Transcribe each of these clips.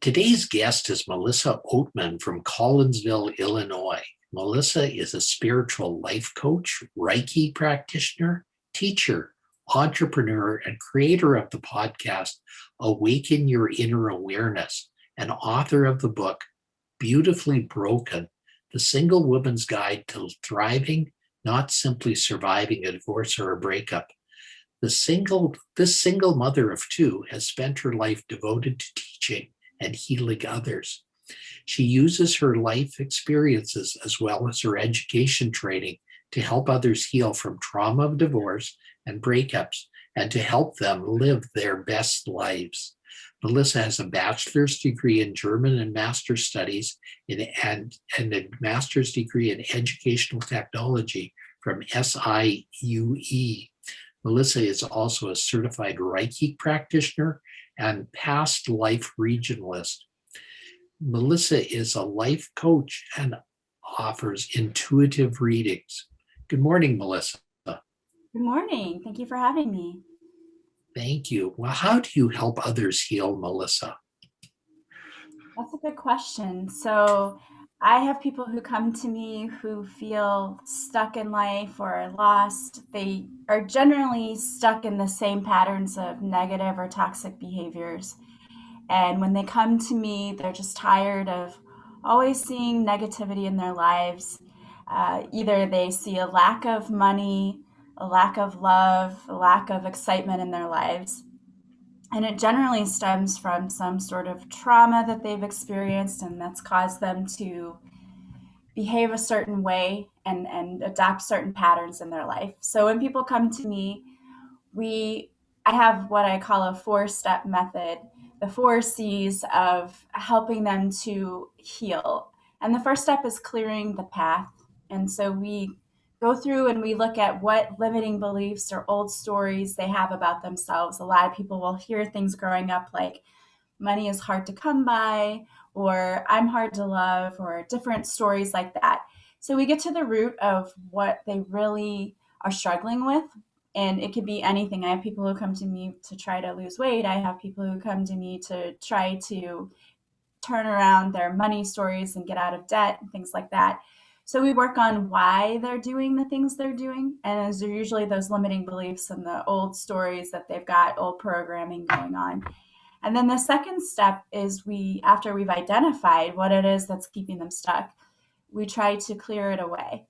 Today's guest is Melissa Oatman from Collinsville, Illinois. Melissa is a spiritual life coach, Reiki practitioner, teacher, entrepreneur, and creator of the podcast Awaken Your Inner Awesomeness, and author of the book Beautifully Broken, The Single Woman's Guide to Thriving, Not Simply Surviving a Divorce or a Breakup. This single mother of two has spent her life devoted to teaching and healing others. She uses her life experiences as well as her education training to help others heal from trauma of divorce and breakups and to help them live their best lives. Melissa has a bachelor's degree in German and master's studies and a master's degree in educational technology from SIUE. Melissa is also a certified Reiki practitioner and past life regionalist. Melissa is a life coach and offers intuitive readings. Good morning, Melissa. Good morning. Thank you for having me. Thank you. Well, how do you help others heal, Melissa? That's a good question. So I have people who come to me who feel stuck in life or lost. They are generally stuck in the same patterns of negative or toxic behaviors. And when they come to me, they're just tired of always seeing negativity in their lives. Either they see a lack of money, a lack of love, a lack of excitement in their lives. And it generally stems from some sort of trauma that they've experienced, and that's caused them to behave a certain way and adopt certain patterns in their life. So when people come to me, I have what I call a 4-step method, the 4 C's of helping them to heal. And the first step is clearing the path. And so we go through and we look at what limiting beliefs or old stories they have about themselves. A lot of people will hear things growing up like money is hard to come by, or I'm hard to love, or different stories like that. So we get to the root of what they really are struggling with. And it could be anything. I have people who come to me to try to lose weight. I have people who come to me to try to turn around their money stories and get out of debt and things like that. So we work on why they're doing the things they're doing. And those are usually those limiting beliefs and the old stories that they've got, old programming going on. And then the second step is after we've identified what it is that's keeping them stuck, we try to clear it away.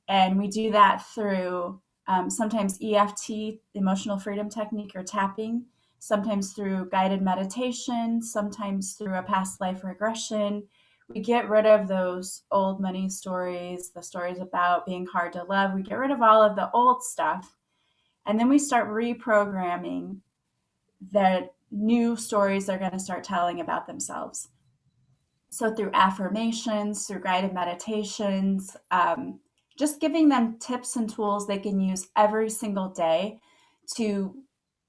And we do that through sometimes EFT, emotional freedom technique, or tapping, sometimes through guided meditation, sometimes through a past life regression. We get rid of those old money stories, the stories about being hard to love. We get rid of all of the old stuff. And then we start reprogramming the new stories they're going to start telling about themselves. So through affirmations, through guided meditations, just giving them tips and tools they can use every single day to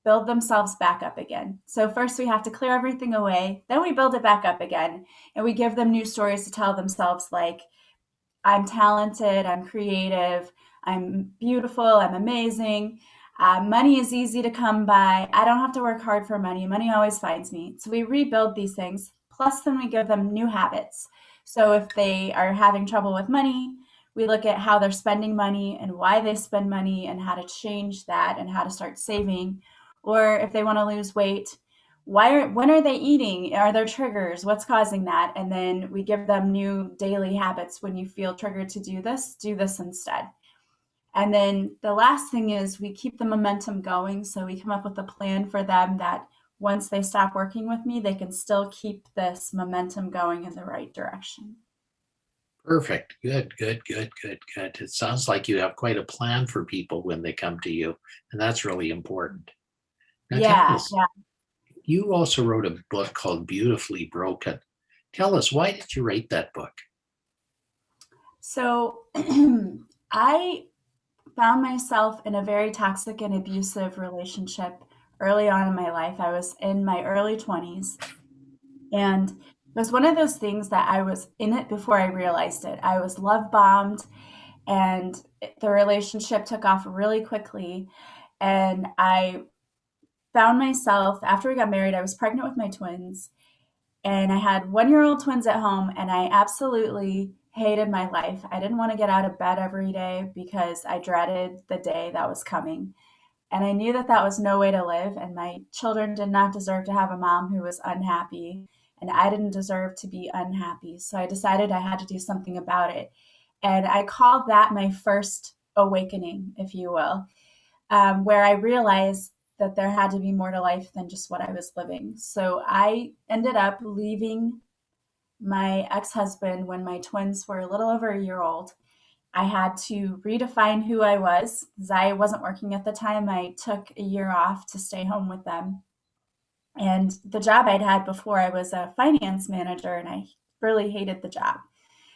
build themselves back up again. So first we have to clear everything away, then we build it back up again. And we give them new stories to tell themselves like, I'm talented, I'm creative, I'm beautiful, I'm amazing. Money is easy to come by. I don't have to work hard for money. Money always finds me. So we rebuild these things. Plus then we give them new habits. So if they are having trouble with money, we look at how they're spending money and why they spend money and how to change that and how to start saving. Or if they want to lose weight, when are they eating? Are there triggers? What's causing that? And then we give them new daily habits. When you feel triggered to do this instead. And then the last thing is we keep the momentum going. So we come up with a plan for them that once they stop working with me, they can still keep this momentum going in the right direction. Perfect. Good. It sounds like you have quite a plan for people when they come to you, and that's really important. Now, Yeah. You also wrote a book called Beautifully Broken. Tell us, why did you write that book? So I found myself in a very toxic and abusive relationship early on in my life. I was in my early 20s, and it was one of those things that I was in it before I realized it. I was love bombed, and the relationship took off really quickly. And I found myself, after we got married, I was pregnant with my twins. And I had 1-year-old twins at home, and I absolutely hated my life. I didn't want to get out of bed every day because I dreaded the day that was coming. And I knew that that was no way to live. And my children did not deserve to have a mom who was unhappy. And I didn't deserve to be unhappy. So I decided I had to do something about it. And I called that my first awakening, if you will, where I realized that there had to be more to life than just what I was living. So I ended up leaving my ex husband when my twins were a little over a year old. I had to redefine who I was because I wasn't working at the time. I took a year off to stay home with them. And the job I'd had before, I was a finance manager, and I really hated the job.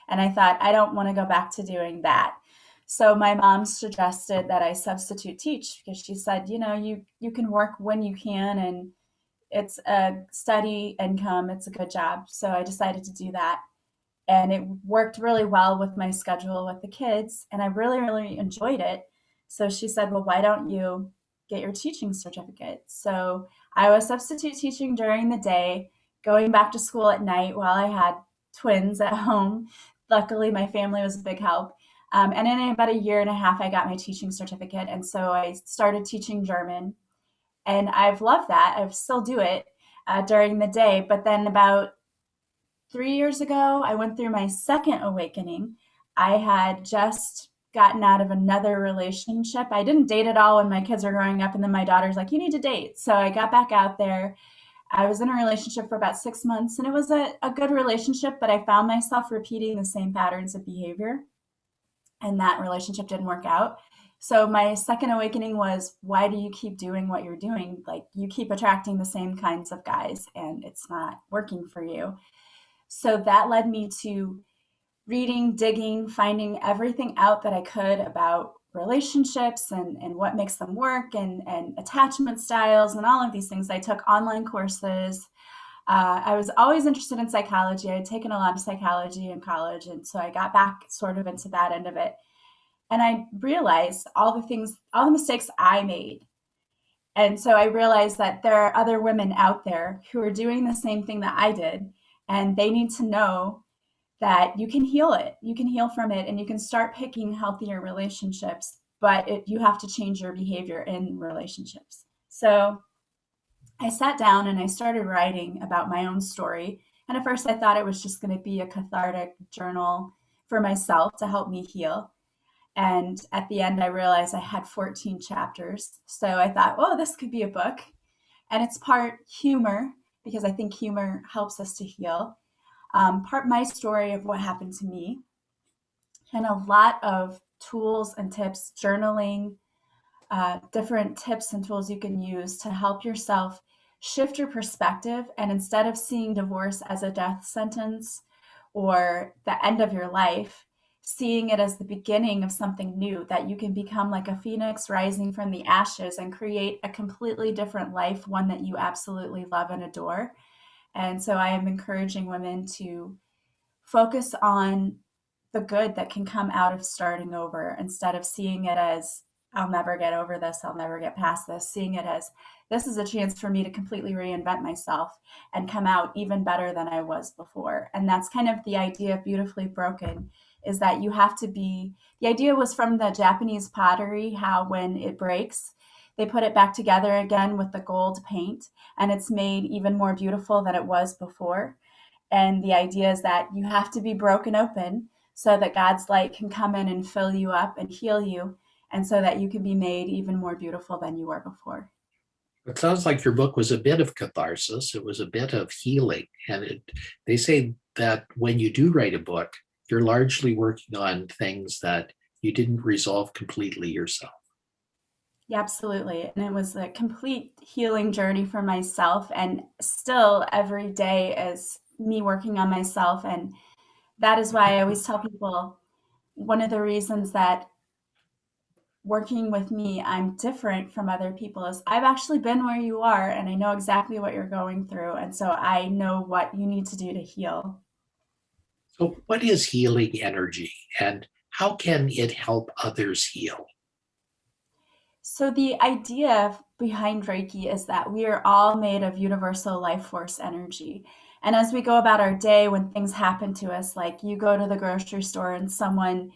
And I thought, I don't want to go back to doing that. So my mom suggested that I substitute teach because she said, you can work when you can, and it's a steady income. It's a good job. So I decided to do that. And it worked really well with my schedule with the kids. And I really, really enjoyed it. So she said, well, why don't you get your teaching certificate? So I was substitute teaching during the day, going back to school at night while I had twins at home. Luckily, my family was a big help. And in about a year and a half, I got my teaching certificate. And so I started teaching German. And I've loved that. I still do it during the day. But then about 3 years ago, I went through my second awakening. I had just gotten out of another relationship. I didn't date at all when my kids were growing up. And then my daughter's like, you need to date. So I got back out there. I was in a relationship for about 6 months, and it was a good relationship, but I found myself repeating the same patterns of behavior, and that relationship didn't work out. So my second awakening was, why do you keep doing what you're doing? Like, you keep attracting the same kinds of guys, and it's not working for you. So that led me to reading, digging, finding everything out that I could about relationships and what makes them work, and attachment styles and all of these things. I took online courses. I was always interested in psychology. I had taken a lot of psychology in college. And so I got back sort of into that end of it. And I realized all the things, all the mistakes I made. And so I realized that there are other women out there who are doing the same thing that I did. And they need to know that you can heal it. You can heal from it, and you can start picking healthier relationships, but you have to change your behavior in relationships. So I sat down and I started writing about my own story. And at first I thought it was just going to be a cathartic journal for myself to help me heal. And at the end, I realized I had 14 chapters. So I thought, oh, this could be a book. And it's part humor, because I think humor helps us to heal. Part my story of what happened to me, and a lot of tools and tips, journaling, different tips and tools you can use to help yourself shift your perspective. And instead of seeing divorce as a death sentence or the end of your life, seeing it as the beginning of something new, that you can become like a phoenix rising from the ashes and create a completely different life, one that you absolutely love and adore. And so I am encouraging women to focus on the good that can come out of starting over, instead of seeing it as, I'll never get over this, I'll never get past this, seeing it as, this is a chance for me to completely reinvent myself and come out even better than I was before. And that's kind of the idea of Beautifully Broken, is that you have to be, the idea was from the Japanese pottery, how when it breaks, they put it back together again with the gold paint, and it's made even more beautiful than it was before. And the idea is that you have to be broken open so that God's light can come in and fill you up and heal you, and so that you can be made even more beautiful than you were before. It sounds like your book was a bit of catharsis. It was a bit of healing. And they say that when you do write a book, you're largely working on things that you didn't resolve completely yourself. Yeah, absolutely. And it was a complete healing journey for myself. And still, every day is me working on myself. And that is why I always tell people, one of the reasons that working with me, I'm different from other people, is I've actually been where you are, and I know exactly what you're going through. And so I know what you need to do to heal. So, what is healing energy, and how can it help others heal? So the idea behind Reiki is that we are all made of universal life force energy. And as we go about our day, when things happen to us, like you go to the grocery store and someone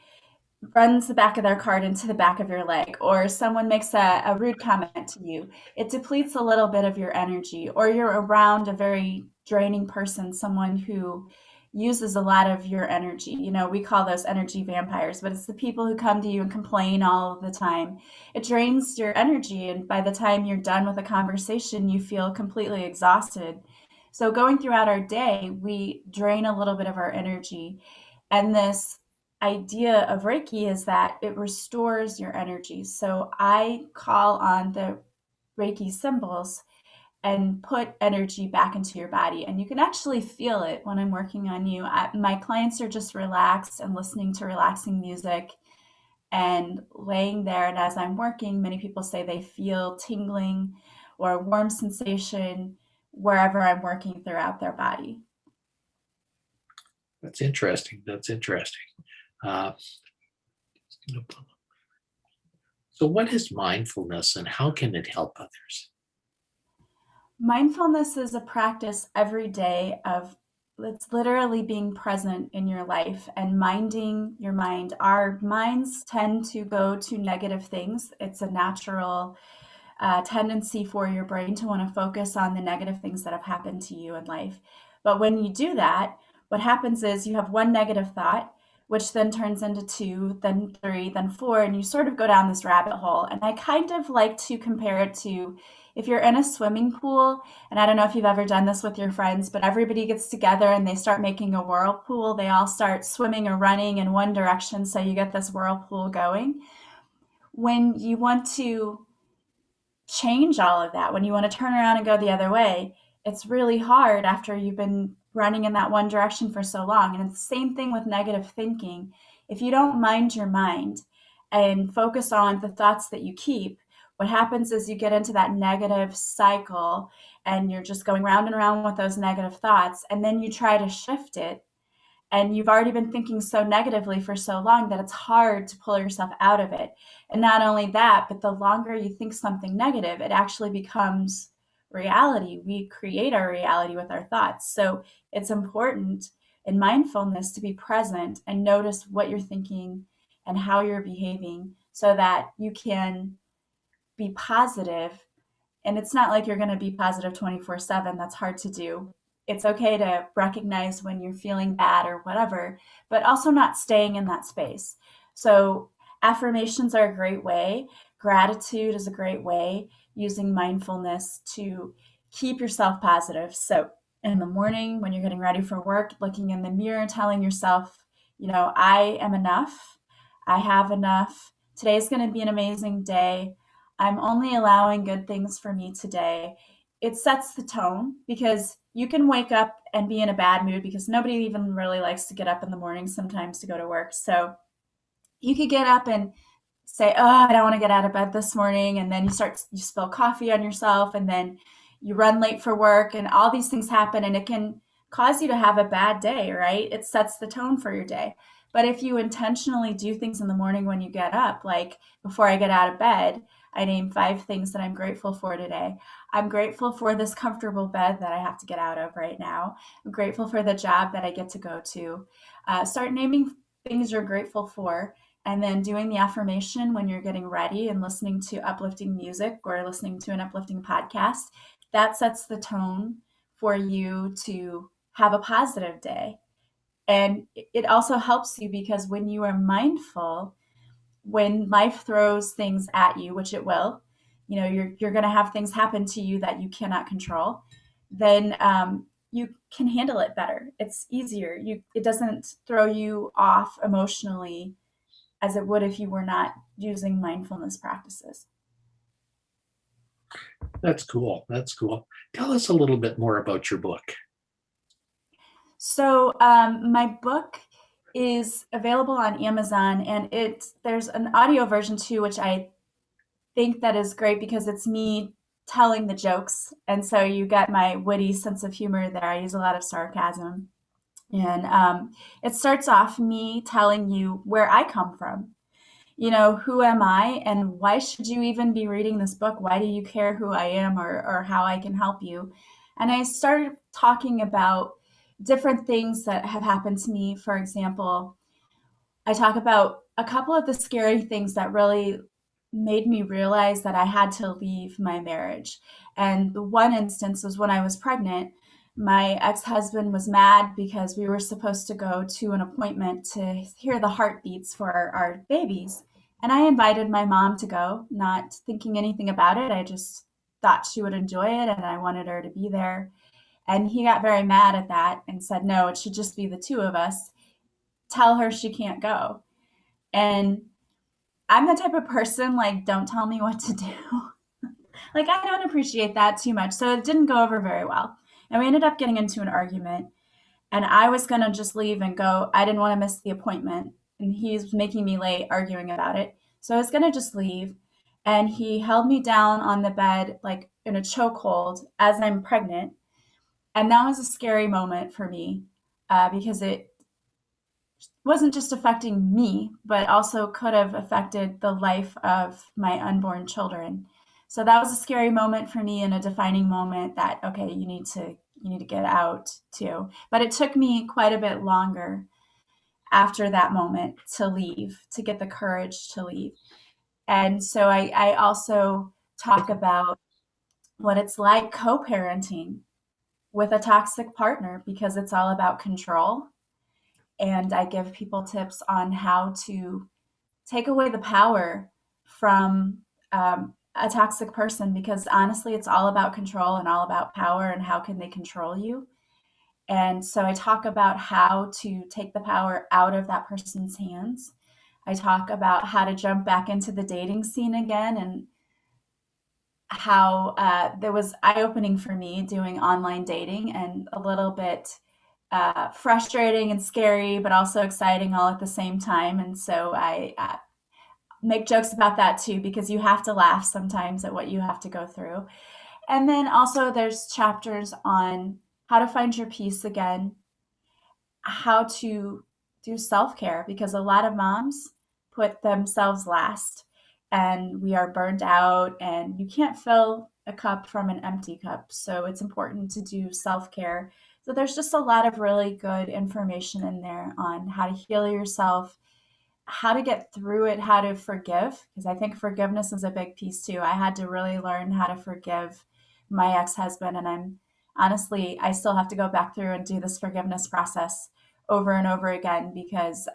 runs the back of their cart into the back of your leg, or someone makes a rude comment to you, it depletes a little bit of your energy. Or you're around a very draining person, someone who uses a lot of your energy. We call those energy vampires, but it's the people who come to you and complain all the time. It drains your energy, and by the time you're done with a conversation, you feel completely exhausted. So, going throughout our day, we drain a little bit of our energy. And this idea of Reiki is that it restores your energy. So I call on the Reiki symbols and put energy back into your body. And you can actually feel it when I'm working on you. My clients are just relaxed and listening to relaxing music and laying there. And as I'm working, many people say they feel tingling or a warm sensation wherever I'm working throughout their body. That's interesting. That's interesting. Uh, so, what is mindfulness and how can it help others? Mindfulness is a practice every day of it's literally being present in your life and minding your mind. Our minds tend to go to negative things. It's a natural tendency for your brain to want to focus on the negative things that have happened to you in life. But when you do that, what happens is you have one negative thought, which then turns into two, then three, then four, and you sort of go down this rabbit hole. And I kind of like to compare it to if you're in a swimming pool, and I don't know if you've ever done this with your friends, but everybody gets together and they start making a whirlpool. They all start swimming or running in one direction, so you get this whirlpool going. When you want to change all of that, when you want to turn around and go the other way, it's really hard after you've been running in that one direction for so long. And it's the same thing with negative thinking. If you don't mind your mind and focus on the thoughts that you keep, what happens is you get into that negative cycle and you're just going round and round with those negative thoughts. And then you try to shift it, and you've already been thinking so negatively for so long that it's hard to pull yourself out of it. And not only that, but the longer you think something negative, it actually becomes reality. We create our reality with our thoughts. So it's important in mindfulness to be present and notice what you're thinking and how you're behaving so that you can be positive. And it's not like you're going to be positive 24/7. That's hard to do. It's okay to recognize when you're feeling bad or whatever, but also not staying in that space. So, affirmations are a great way. Gratitude is a great way, using mindfulness to keep yourself positive. So, in the morning, when you're getting ready for work, looking in the mirror, telling yourself, I am enough. I have enough. Today's going to be an amazing day. I'm only allowing good things for me today. It sets the tone because you can wake up and be in a bad mood because nobody even really likes to get up in the morning sometimes to go to work. So you could get up and say, "Oh, I don't want to get out of bed this morning." And then you spill coffee on yourself, and then you run late for work, and all these things happen, and it can cause you to have a bad day, right? It sets the tone for your day. But if you intentionally do things in the morning when you get up, like before I get out of bed, I name 5 things that I'm grateful for today. I'm grateful for this comfortable bed that I have to get out of right now. I'm grateful for the job that I get to go to. Start naming things you're grateful for, and then doing the affirmation when you're getting ready and listening to uplifting music or listening to an uplifting podcast. That sets the tone for you to have a positive day. And it also helps you because when you are mindful, when life throws things at you, which it will, you're going to have things happen to you that you cannot control, then you can handle it better. It's easier. It doesn't throw you off emotionally as it would if you were not using mindfulness practices. That's cool. That's cool. Tell us a little bit more about your book. So my book is available on Amazon, and there's an audio version too, which I think that is great because it's me telling the jokes, and so you get my witty sense of humor there. I use a lot of sarcasm, and it starts off me telling you where I come from. Who am I and why should you even be reading this book? Why do you care who I am or how I can help you? And I started talking about different things that have happened to me. For example, I talk about a couple of the scary things that really made me realize that I had to leave my marriage. And the one instance was when I was pregnant. My ex husband was mad because we were supposed to go to an appointment to hear the heartbeats for our babies. And I invited my mom to go, not thinking anything about it. I just thought she would enjoy it and I wanted her to be there. And he got very mad at that and said, no, it should just be the two of us. Tell her she can't go. And I'm the type of person, like, don't tell me what to do. Like, I don't appreciate that too much. So it didn't go over very well. And we ended up getting into an argument. And I was going to just leave and go. I didn't want to miss the appointment. And he's making me late arguing about it. So I was going to just leave. And he held me down on the bed, like in a chokehold, as I'm pregnant. And that was a scary moment for me because it wasn't just affecting me, but also could have affected the life of my unborn children. So that was a scary moment for me and a defining moment that, okay, you need to get out too. But it took me quite a bit longer after that moment to leave, to get the courage to leave. And so I also talk about what it's like co-parenting with a toxic partner because it's all about control. And I give people tips on how to take away the power from a toxic person because honestly, it's all about control and all about power and how can they control you. And so I talk about how to take the power out of that person's hands. I talk about how to jump back into the dating scene again and how there was eye-opening for me doing online dating and a little bit frustrating and scary, but also exciting all at the same time. And so I make jokes about that too, because you have to laugh sometimes at what you have to go through. And then also there's chapters on how to find your peace again, how to do self-care, because a lot of moms put themselves last and we are burned out and you can't fill a cup from an empty cup. So it's important to do self-care. So there's just a lot of really good information in there on how to heal yourself, how to get through it, how to forgive, because I think forgiveness is a big piece too. I had to really learn how to forgive my ex-husband, and I'm honestly, I still have to go back through and do this forgiveness process over and over again because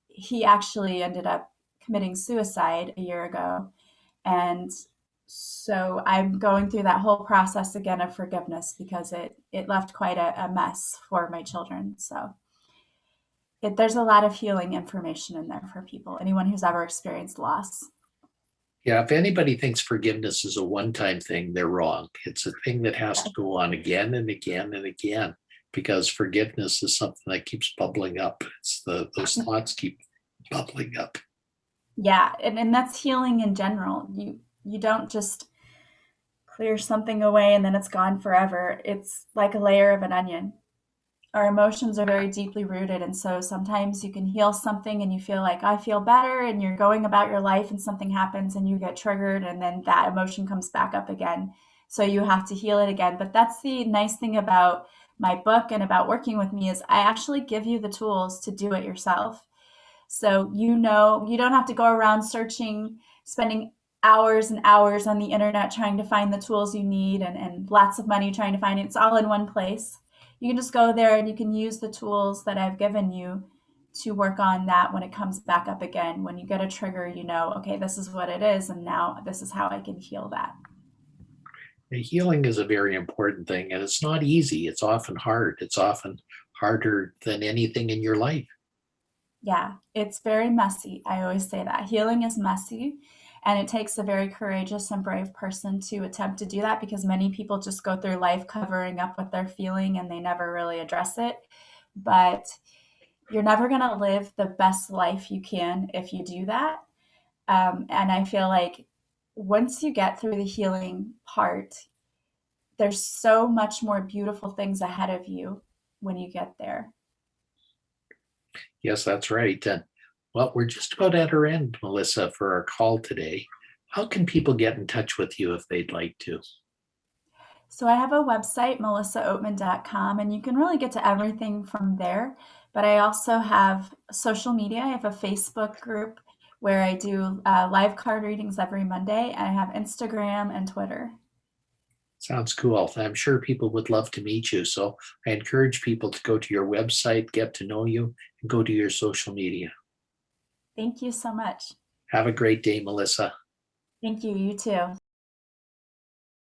he actually ended up committing suicide a year ago. And so I'm going through that whole process again of forgiveness because it left quite a mess for my children. So there's a lot of healing information in there for people, anyone who's ever experienced loss. Yeah, if anybody thinks forgiveness is a one-time thing, they're wrong. It's a thing that has to go on again and again and again because forgiveness is something that keeps bubbling up. It's those thoughts keep bubbling up. Yeah, and that's healing in general. You don't just clear something away and then it's gone forever. It's like a layer of an onion. Our emotions are very deeply rooted. And so sometimes you can heal something and you feel like, I feel better, and you're going about your life and something happens and you get triggered and then that emotion comes back up again. So you have to heal it again. But that's the nice thing about my book and about working with me is I actually give you the tools to do it yourself. So you don't have to go around searching, spending hours and hours on the internet trying to find the tools you need and lots of money trying to find it. It's all in one place. You can just go there and you can use the tools that I've given you to work on that when it comes back up again. When you get a trigger, okay, this is what it is, and now this is how I can heal that. And healing is a very important thing, and it's not easy. It's often hard. It's often harder than anything in your life. Yeah, it's very messy. I always say that. Healing is messy, and it takes a very courageous and brave person to attempt to do that because many people just go through life covering up what they're feeling and they never really address it. But you're never going to live the best life you can if you do that. And I feel like once you get through the healing part, there's so much more beautiful things ahead of you when you get there. Yes, that's right. And well, we're just about at our end, Melissa, for our call today. How can people get in touch with you if they'd like to? So I have a website, melissaoatman.com, and you can really get to everything from there. But I also have social media. I have a Facebook group where I do live card readings every Monday. I have Instagram and Twitter. Sounds cool. I'm sure people would love to meet you. So I encourage people to go to your website, get to know you, and go to your social media. Thank you so much. Have a great day, Melissa. Thank you. You too.